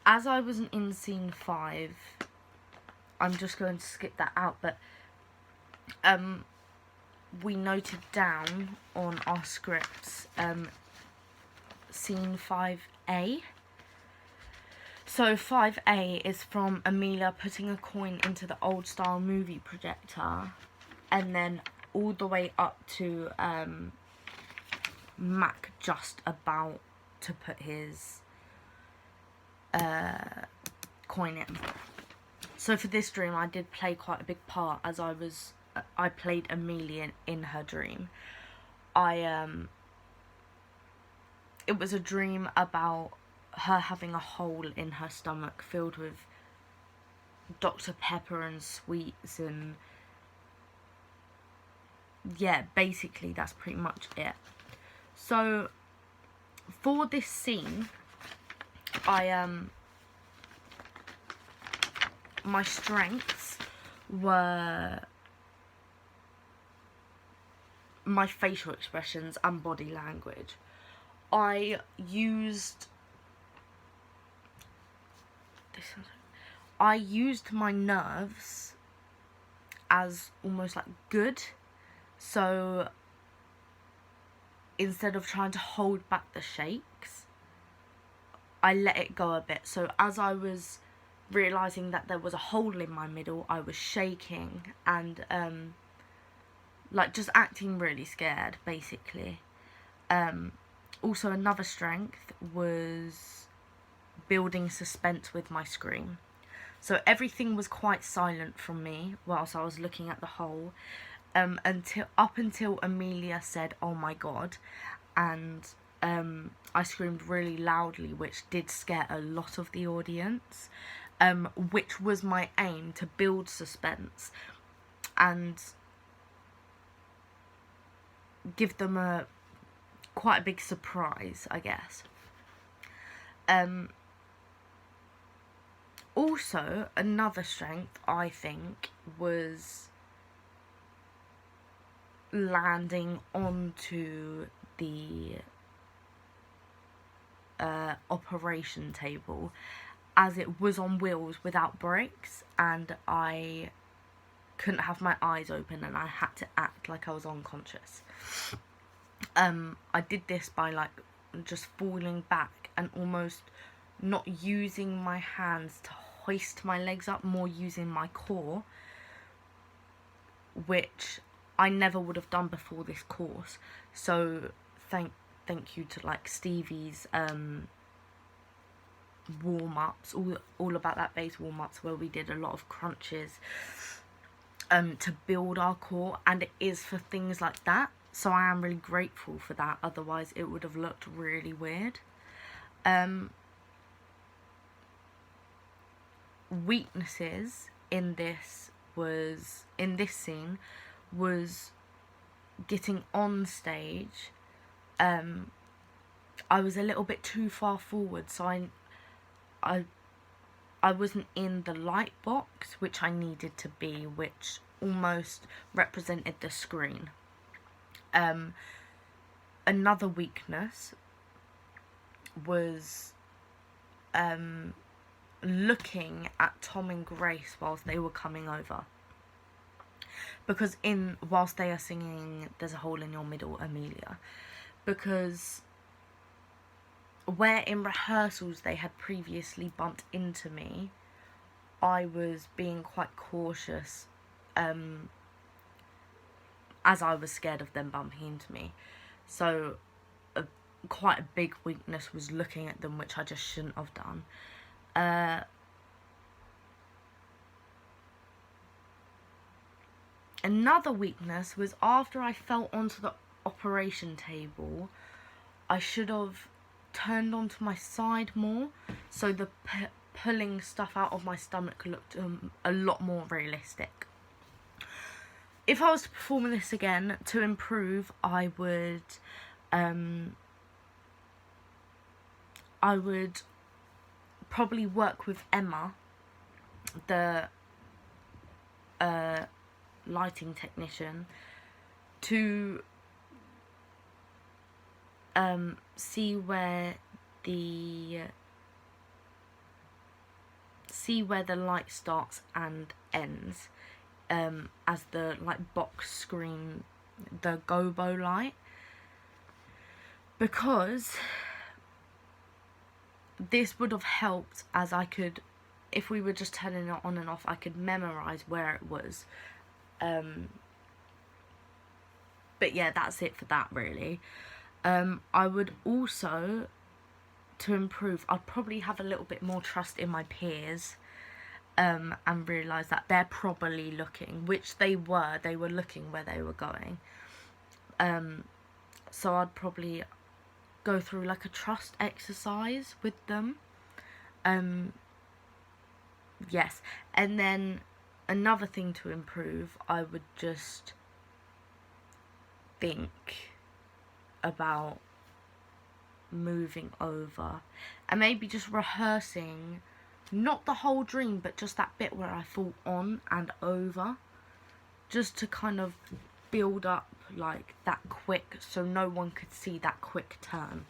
as I wasn't in scene 5, I'm just going to skip that out, but we noted down on our scripts scene 5A. So 5A is from Amelia putting a coin into the old style movie projector, and then all the way up to Mac just about to put his coin in. So for this dream, I did play quite a big part, as I played Amelia in her dream. It was a dream about her having a hole in her stomach filled with Dr. Pepper and sweets, and yeah, basically that's pretty much it. So for this scene, my strengths were my facial expressions and body language. I used my nerves as almost like good. So instead of trying to hold back the shakes, I let it go a bit. So as I was realising that there was a hole in my middle, I was shaking and like just acting really scared, basically. Also, another strength was building suspense with my scream. So everything was quite silent from me whilst I was looking at the hole, until Amelia said, "Oh my god," and I screamed really loudly, which did scare a lot of the audience, which was my aim, to build suspense and give them quite a big surprise, I guess. Also, another strength, I think, was landing onto the operation table, as it was on wheels without brakes, and I couldn't have my eyes open and I had to act like I was unconscious. I did this by like just falling back and almost not using my hands to hoist my legs up, more using my core, which I never would have done before this course. So thank you to like Stevie's warm-ups, all about that base warm-ups, where we did a lot of crunches to build our core, and it is for things like that. So I am really grateful for that, otherwise it would have looked really weird. Weaknesses in this scene was getting on stage. I was a little bit too far forward, so I wasn't in the light box, which I needed to be, which almost represented the screen. Another weakness was looking at Tom and Grace whilst they were coming over, because whilst they are singing "There's a Hole in Your Middle," Amelia, because where in rehearsals they had previously bumped into me, I was being quite cautious, as I was scared of them bumping into me. So quite a big weakness was looking at them, which I just shouldn't have done. Another weakness was after I fell onto the operation table, I should have turned onto my side more, so the pulling stuff out of my stomach looked a lot more realistic. If I was to perform this again to improve, I would probably work with Emma, the lighting technician, to see where the see where the light starts and ends, as the like box screen, the gobo light, because this would have helped, as I could, if we were just turning it on and off, I could memorize where it was. But yeah, that's it for that really. I would also, to improve, I'd probably have a little bit more trust in my peers, and realise that they're probably looking, which they were looking where they were going. So I'd probably go through like a trust exercise with them. Yes, and then another thing to improve, I would just think about moving over and maybe just rehearsing, not the whole dream, but just that bit where I fall on and over, just to kind of build up like that quick, so no one could see that quick turn.